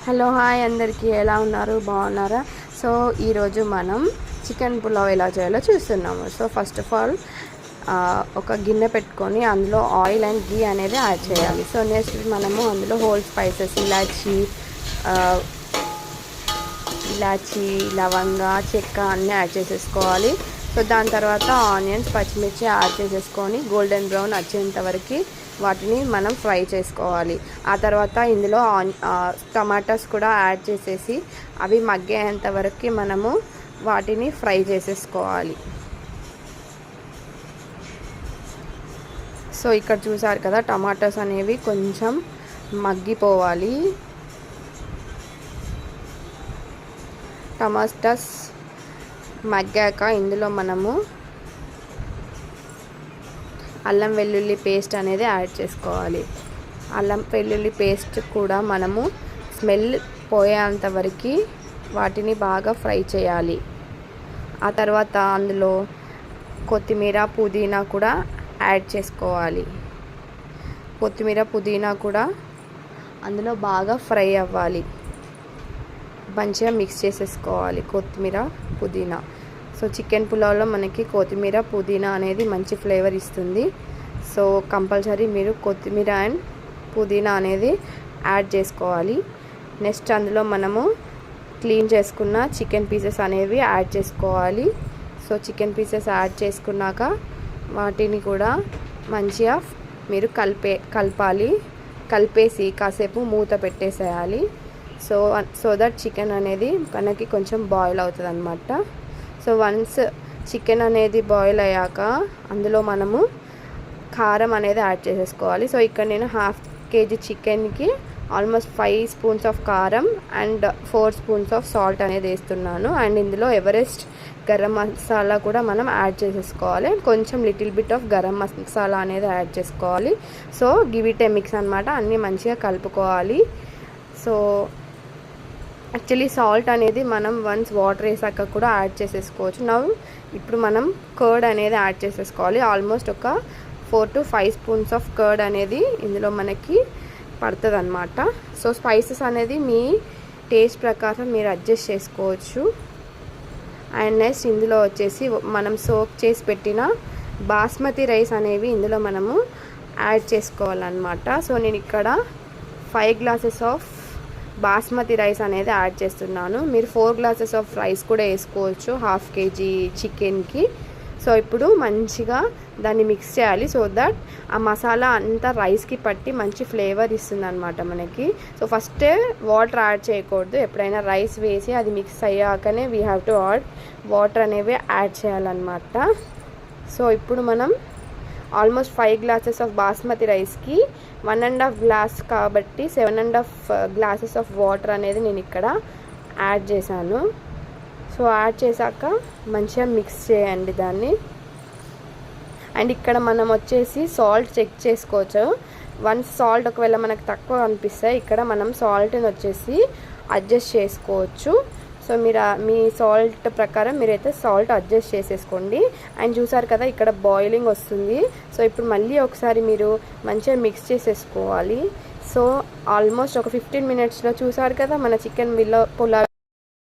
Hello hi అందరికీ ఎలా ఉన్నారు, బాగున్నారా? సో ఈరోజు మనం చికెన్ పులావ్ ఎలా చేయాలో చూస్తున్నాము. సో ఫస్ట్ ఆఫ్ ఆల్ ఒక గిన్నె పెట్టుకొని అందులో ఆయిల్ అండ్ గీ అనేది యాడ్ చేయాలి. సో నెక్స్ట్ మనము అందులో హోల్ స్పైసెస్ ఇలాచీ లవంగ చెక్క అన్నీ యాడ్ చేసేసుకోవాలి. సో దాని తర్వాత ఆనియన్స్ పచ్చిమిర్చి యాడ్ చేసేసుకొని గోల్డెన్ బ్రౌన్ వచ్చేంత వరకు వాటిని మనం ఫ్రై చేసుకోవాలి. ఆ తర్వాత ఇందులో టమాటాస్ కూడా యాడ్ చేసేసి అవి మగ్గేంత వరకు మనము వాటిని ఫ్రై చేసేసుకోవాలి. సో ఇక్కడ చూసారు కదా, టమాటాస్ అనేవి కొంచెం మగ్గిపోవాలి. టమాటాస్ మగ్గాక ఇందులో మనము అల్లం వెల్లుల్లి పేస్ట్ అనేది యాడ్ చేసుకోవాలి. అల్లం వెల్లుల్లి పేస్ట్ కూడా మనము స్మెల్ పోయేంత వరకు వాటిని బాగా ఫ్రై చేయాలి. ఆ తర్వాత అందులో కొత్తిమీర పుదీనా కూడా యాడ్ చేసుకోవాలి. కొత్తిమీర పుదీనా కూడా అందులో బాగా ఫ్రై అవ్వాలి. మంచిగా మిక్స్ చేసేసుకోవాలి కొత్తిమీర పుదీనా. సో చికెన్ పులావ్లో మనకి కొత్తిమీర పుదీనా అనేది మంచి ఫ్లేవర్ ఇస్తుంది. సో కంపల్సరీ మీరు కొత్తిమీర అండ్ పుదీనా అనేది యాడ్ చేసుకోవాలి. నెక్స్ట్ అందులో మనము క్లీన్ చేసుకున్న చికెన్ పీసెస్ అనేవి యాడ్ చేసుకోవాలి. సో చికెన్ పీసెస్ యాడ్ చేసుకున్నాక వాటిని కూడా మంచిగా మీరు కలిపేసి కాసేపు మూత పెట్టేసేయాలి. సో దట్ చికెన్ అనేది మనకి కొంచెం బాయిల్ అవుతుంది అన్నమాట. సో వన్స్ చికెన్ అనేది బాయిల్ అయ్యాక అందులో మనము కారం అనేది యాడ్ చేసేసుకోవాలి. సో ఇక్కడ నేను 1/2 kg చికెన్కి ఆల్మోస్ట్ 5 స్పూన్స్ ఆఫ్ కారం అండ్ 4 స్పూన్స్ ఆఫ్ సాల్ట్ అనేది వేస్తున్నాను. అండ్ ఇందులో ఎవరెస్ట్ గరం మసాలా కూడా మనం యాడ్ చేసేసుకోవాలి. కొంచెం little bit of garam masala అనేది యాడ్ చేసుకోవాలి. So give it A mix అనమాట. అన్నీ మంచిగా కలుపుకోవాలి. సో యాక్చువల్లీ సాల్ట్ అనేది మనం వన్స్ వాటర్ వేసాక కూడా యాడ్ చేసేసుకోవచ్చు. ఇప్పుడు మనం కర్డ్ అనేది యాడ్ చేసేసుకోవాలి. ఆల్మోస్ట్ ఒక 4 to 5 స్పూన్స్ ఆఫ్ కర్డ్ అనేది ఇందులో మనకి పడుతుంది అనమాట. సో స్పైసెస్ అనేది మీ టేస్ట్ ప్రకారం మీరు అడ్జస్ట్ చేసుకోవచ్చు. అండ్ నెక్స్ట్ ఇందులో వచ్చేసి మనం సోక్ చేసి పెట్టిన బాస్మతి రైస్ అనేవి ఇందులో మనము యాడ్ చేసుకోవాలన్నమాట. సో నేను ఇక్కడ 5 glasses ఆఫ్ బాస్మతి రైస్ అనేది యాడ్ చేస్తున్నాను. మీరు 4 glasses ఆఫ్ రైస్ కూడా వేసుకోవచ్చు 1/2 kg చికెన్కి. సో ఇప్పుడు మంచిగా దాన్ని మిక్స్ చేయాలి. సో దట్ ఆ మసాలా అంతా రైస్కి పట్టి మంచి ఫ్లేవర్ ఇస్తుంది అనమాట మనకి. సో ఫస్ట్ వాటర్ యాడ్ చేయకూడదు. ఎప్పుడైనా రైస్ వేసి అది మిక్స్ అయ్యాకనే వీ హ్యావ్ టు వాటర్ అనేవి యాడ్ చేయాలన్నమాట. సో ఇప్పుడు మనం ఆల్మోస్ట్ 5 glasses ఆఫ్ బాస్మతి రైస్కి 1.5 glass కాబట్టి 7.5 glasses ఆఫ్ వాటర్ అనేది నేను ఇక్కడ యాడ్ చేశాను. సో యాడ్ చేశాక మంచిగా మిక్స్ చేయండి దాన్ని. అండ్ ఇక్కడ మనం వచ్చేసి సాల్ట్ చెక్ చేసుకోవచ్చు. వన్స్ సాల్ట్ ఒకవేళ మనకు తక్కువ అనిపిస్తే ఇక్కడ మనం సాల్ట్ని వచ్చేసి అడ్జస్ట్ చేసుకోవచ్చు. సో మీరు మీ సాల్ట్ ప్రకారం మీరైతే సాల్ట్ అడ్జస్ట్ చేసేసుకోండి. అండ్ చూసారు కదా ఇక్కడ బాయిలింగ్ వస్తుంది. సో ఇప్పుడు మళ్ళీ ఒకసారి మీరు మంచిగా మిక్స్ చేసేసుకోవాలి. సో ఆల్మోస్ట్ ఒక 15 minutesలో చూసారు కదా మన చికెన్ పులావ్